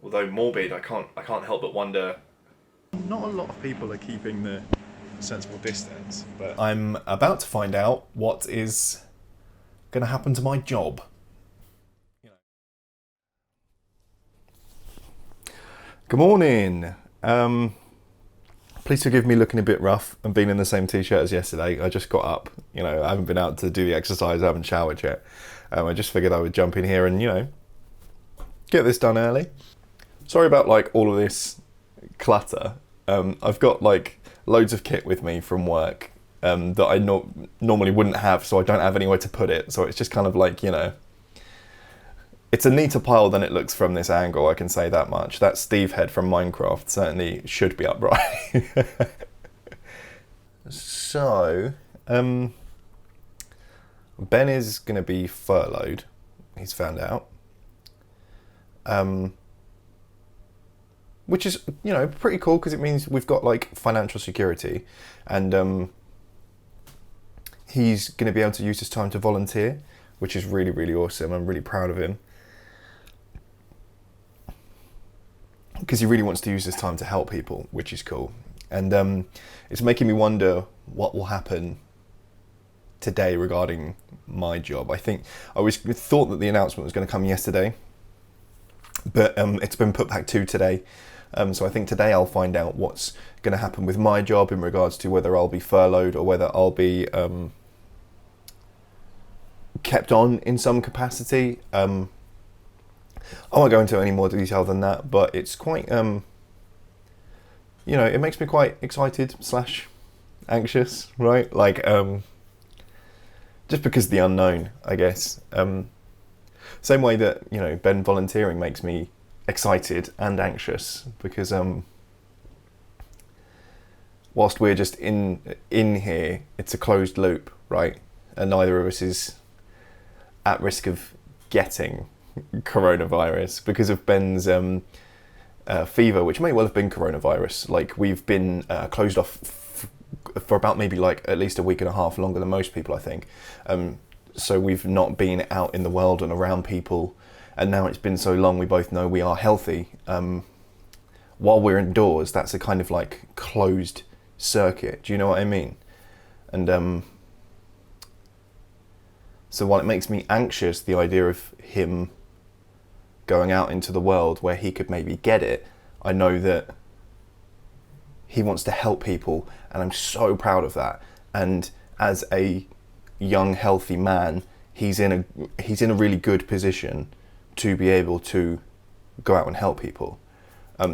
although morbid, I can't help but wonder. Not a lot of people are keeping the sensible distance, but I'm about to find out what is going to happen to my job. Good morning. Please forgive me looking a bit rough and being in the same t-shirt as yesterday. I just got up. I haven't been out to do the exercise. I haven't showered yet. I just figured I would jump in here and get this done early. Sorry about all of this clutter. I've got loads of kit with me from work that I normally wouldn't have, so I don't have anywhere to put it. So it's just kind of it's a neater pile than it looks from this angle, I can say that much. That Steve head from Minecraft certainly should be upright. So, Ben is going to be furloughed. He's found out. Which is, pretty cool because it means we've got financial security, and he's going to be able to use his time to volunteer, which is really, really awesome. I'm really proud of him. Because he really wants to use this time to help people, which is cool. And it's making me wonder what will happen today regarding my job. I thought that the announcement was going to come yesterday, but it's been put back to today. So I think today I'll find out what's going to happen with my job in regards to whether I'll be furloughed or whether I'll be kept on in some capacity. I won't go into any more detail than that, but it's quite, it makes me quite excited / anxious, right? Just because of the unknown, I guess. Same way that, Ben volunteering makes me excited and anxious because whilst we're just in here, it's a closed loop, right? And neither of us is at risk of getting coronavirus because of Ben's fever, which may well have been coronavirus. We've been closed off for about maybe at least a week and a half, longer than most people, I think. So we've not been out in the world and around people, and now it's been so long, we both know we are healthy. While we're indoors, that's a kind of closed circuit. Do you know what I mean? And so while it makes me anxious, the idea of him going out into the world where he could maybe get it, I know that he wants to help people, and I'm so proud of that. And as a young, healthy man, he's in a really good position to be able to go out and help people.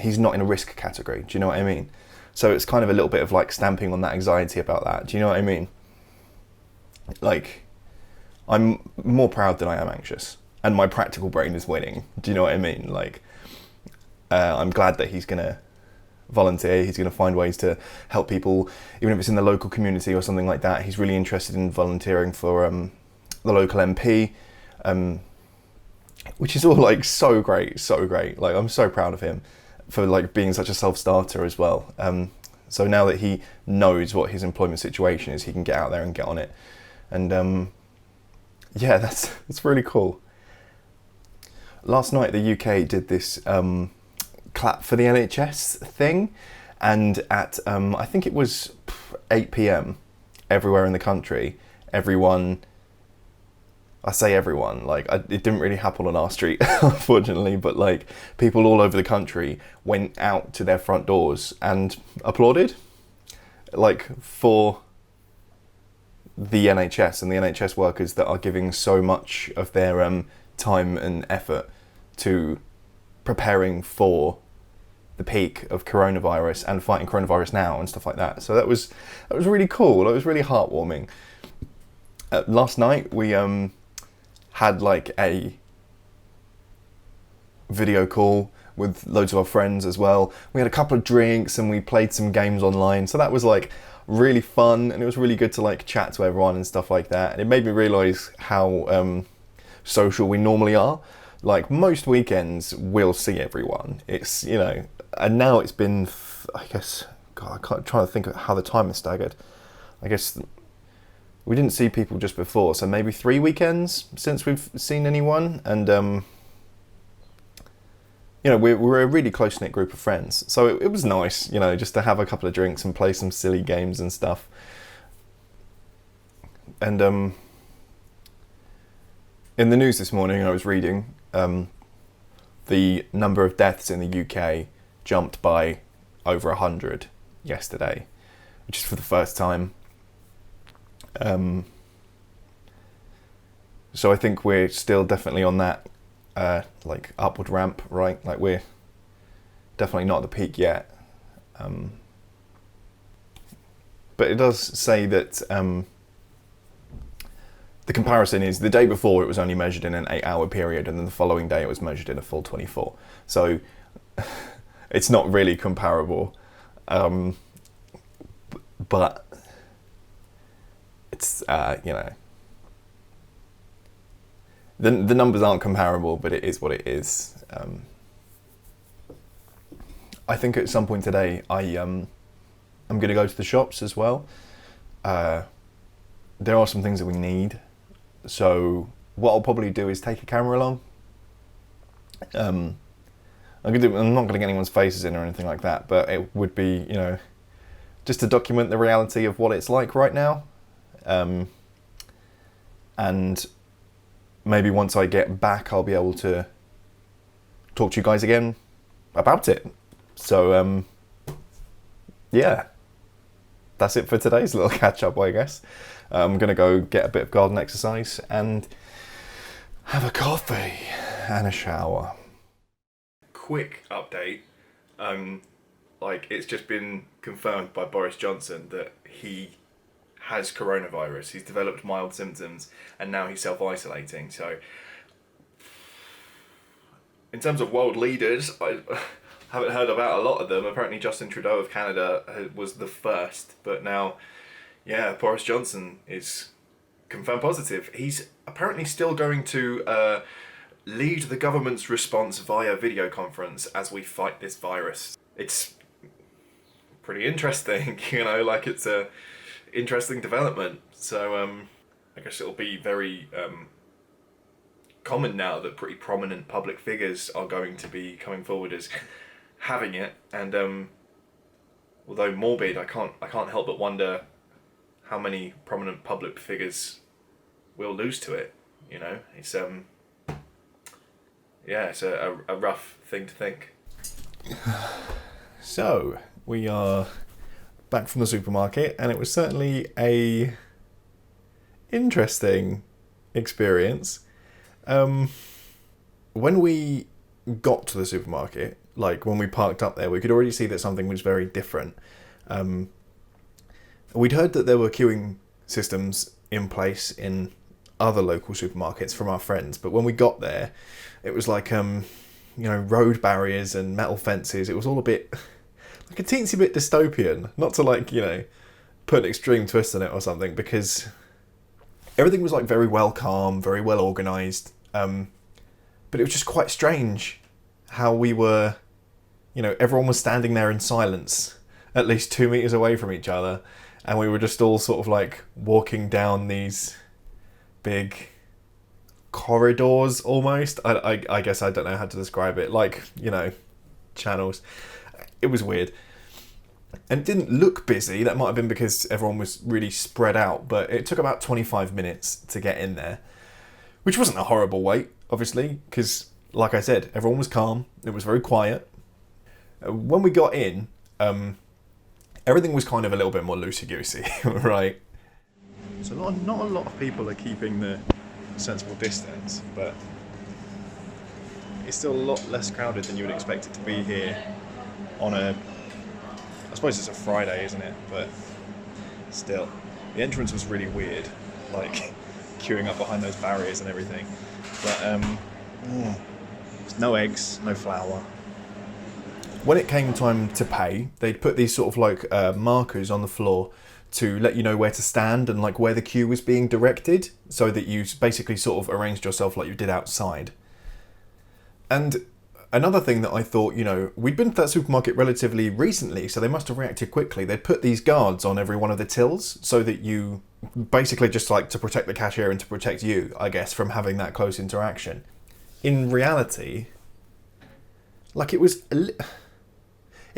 He's not in a risk category. Do you know what I mean? So it's kind of a little bit of stamping on that anxiety about that. Do you know what I mean? I'm more proud than I am anxious, and my practical brain is winning. Do you know what I mean? I'm glad that he's gonna volunteer. He's gonna find ways to help people, even if it's in the local community or something like that. He's really interested in volunteering for the local MP, which is all so great, so great. I'm so proud of him for being such a self-starter as well. So now that he knows what his employment situation is, he can get out there and get on it. And yeah, that's really cool. Last night the UK did this clap for the NHS thing, and at I think it was 8 p.m. everywhere in the country, everyone, I say everyone, it didn't really happen on our street unfortunately, but people all over the country went out to their front doors and applauded for the NHS and the NHS workers that are giving so much of their time and effort to preparing for the peak of coronavirus and fighting coronavirus now and stuff like that. So that was really cool. It was really heartwarming. Last night we had a video call with loads of our friends as well. We had a couple of drinks and we played some games online. So that was really fun, and it was really good to chat to everyone and stuff like that. And it made me realise how social we normally are. Most weekends we'll see everyone. It's and now it's been, I guess, God, I can't try to think of how the time is staggered. I guess we didn't see people just before, so maybe 3 weekends since we've seen anyone. And you know, we're a really close-knit group of friends. So it was nice, you know, just to have a couple of drinks and play some silly games and stuff. And in the news this morning, I was reading the number of deaths in the UK jumped by over 100 yesterday, which is for the first time. So I think we're still definitely on that like upward ramp, right? Like we're definitely not at the peak yet. But it does say that the comparison is the day before it was only measured in an 8-hour period, and then the following day it was measured in a full 24. So it's not really comparable. But it's, you know, the numbers aren't comparable, but it is what it is. I think at some point today, I'm going to go to the shops as well. There are some things that we need. So what I'll probably do is take a camera along. I'm not going to get anyone's faces in or anything like that, but it would be, you know, just to document the reality of what it's like right now. And maybe once I get back, I'll be able to talk to you guys again about it. So, yeah, that's it for today's little catch up, I guess. I'm going to go get a bit of garden exercise and have a coffee and a shower. Quick update. Like, it's just been confirmed by Boris Johnson that he has coronavirus. He's developed mild symptoms and now he's self-isolating. So, in terms of world leaders, I haven't heard about a lot of them. Apparently Justin Trudeau of Canada was the first, but now, yeah, Boris Johnson is confirmed positive. He's apparently still going to lead the government's response via video conference as we fight this virus. It's pretty interesting, you know, like it's a interesting development. So I guess it'll be very common now that pretty prominent public figures are going to be coming forward as having it. And although morbid, I can't help but wonder how many prominent public figures will lose to it. You know, it's yeah, it's a rough thing to think. So we are back from the supermarket, and it was certainly a interesting experience. When we got to the supermarket, like when we parked up there, we could already see that something was very different. We'd heard that there were queuing systems in place in other local supermarkets from our friends, but when we got there, it was like, you know, road barriers and metal fences. It was all a bit, like a teensy bit dystopian. Not to, like, you know, put an extreme twist on it or something, because everything was like very well calm, very well organised. But it was just quite strange how we were, you know, everyone was standing there in silence, at least 2 meters away from each other. And we were just all sort of like walking down these big corridors almost. I guess I don't know how to describe it. Like, you know, channels. It was weird. And it didn't look busy. That might have been because everyone was really spread out. But it took about 25 minutes to get in there, which wasn't a horrible wait, obviously, because, like I said, everyone was calm. It was very quiet. When we got in, everything was kind of a little bit more loosey-goosey, right? So not a lot of people are keeping the sensible distance, but it's still a lot less crowded than you would expect it to be here on a, I suppose it's a Friday, isn't it? But still, the entrance was really weird, like queuing up behind those barriers and everything. But no eggs, no flour. When it came time to pay, they'd put these sort of like markers on the floor to let you know where to stand and like where the queue was being directed, so that you basically sort of arranged yourself like you did outside. And another thing that I thought, you know, we'd been to that supermarket relatively recently, so they must have reacted quickly. They'd put these guards on every one of the tills so that you basically just like to protect the cashier and to protect you, I guess, from having that close interaction. In reality, like it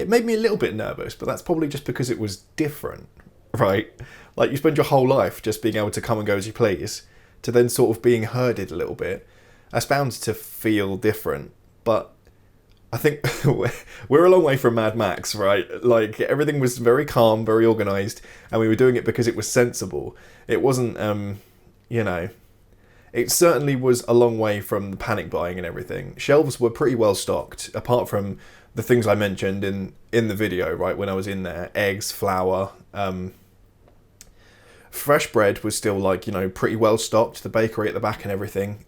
made me a little bit nervous, but that's probably just because it was different, right? Like, you spend your whole life just being able to come and go as you please, to then sort of being herded a little bit. That's bound to feel different, but I think we're a long way from Mad Max, right? Like, everything was very calm, very organised, and we were doing it because it was sensible. It wasn't, you know... It certainly was a long way from the panic buying and everything. Shelves were pretty well stocked, apart from the things I mentioned in the video, right, when I was in there. Eggs, flour, fresh bread was still, like, you know, pretty well stocked. The bakery at the back and everything.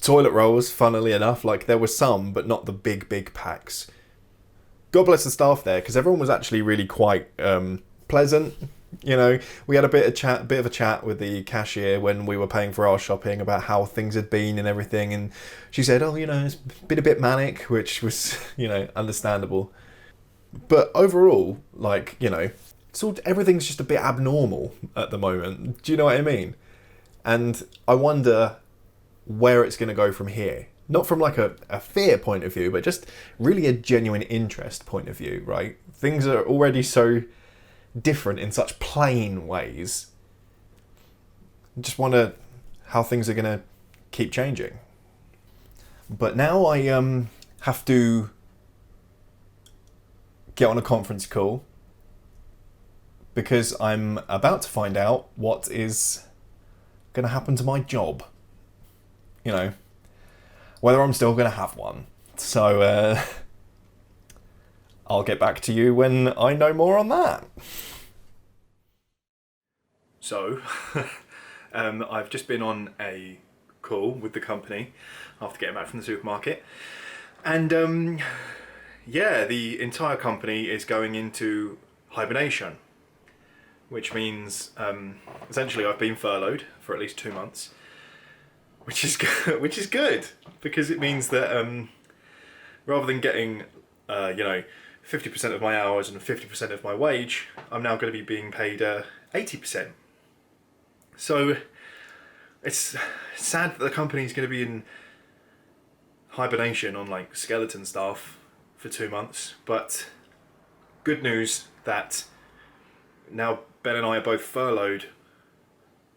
Toilet rolls, funnily enough, like, there were some, but not the big packs. God bless the staff there, because everyone was actually really quite pleasant. You know, we had a bit of a chat with the cashier when we were paying for our shopping about how things had been and everything, and she said, oh, you know, it's been a bit manic, which was, you know, understandable. But overall, like, you know, everything's just a bit abnormal at the moment. Do you know what I mean? And I wonder where it's going to go from here. Not from, like, a fear point of view, but just really a genuine interest point of view, right? Things are already so different in such plain ways. I just wonder how things are going to keep changing. But now I have to get on a conference call because I'm about to find out what is going to happen to my job. You know, whether I'm still going to have one. So I'll get back to you when I know more on that. So, I've just been on a call with the company after getting back from the supermarket. And yeah, the entire company is going into hibernation, which means essentially I've been furloughed for at least 2 months, which is good because it means that rather than getting you know, 50% of my hours and 50% of my wage, I'm now going to be being paid 80%. So it's sad that the company's going to be in hibernation on, like, skeleton staff for 2 months, but good news that now Ben and I are both furloughed.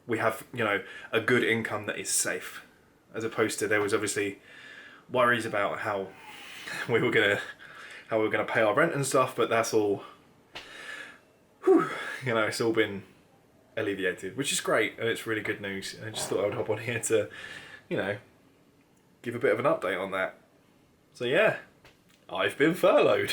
We have, you know, a good income that is safe, as opposed to there was obviously worries about how we were gonna pay our rent and stuff, but that's all, whew, you know, it's all been alleviated, which is great, and it's really good news. And I just thought I would hop on here to, you know, give a bit of an update on that. So yeah, I've been furloughed.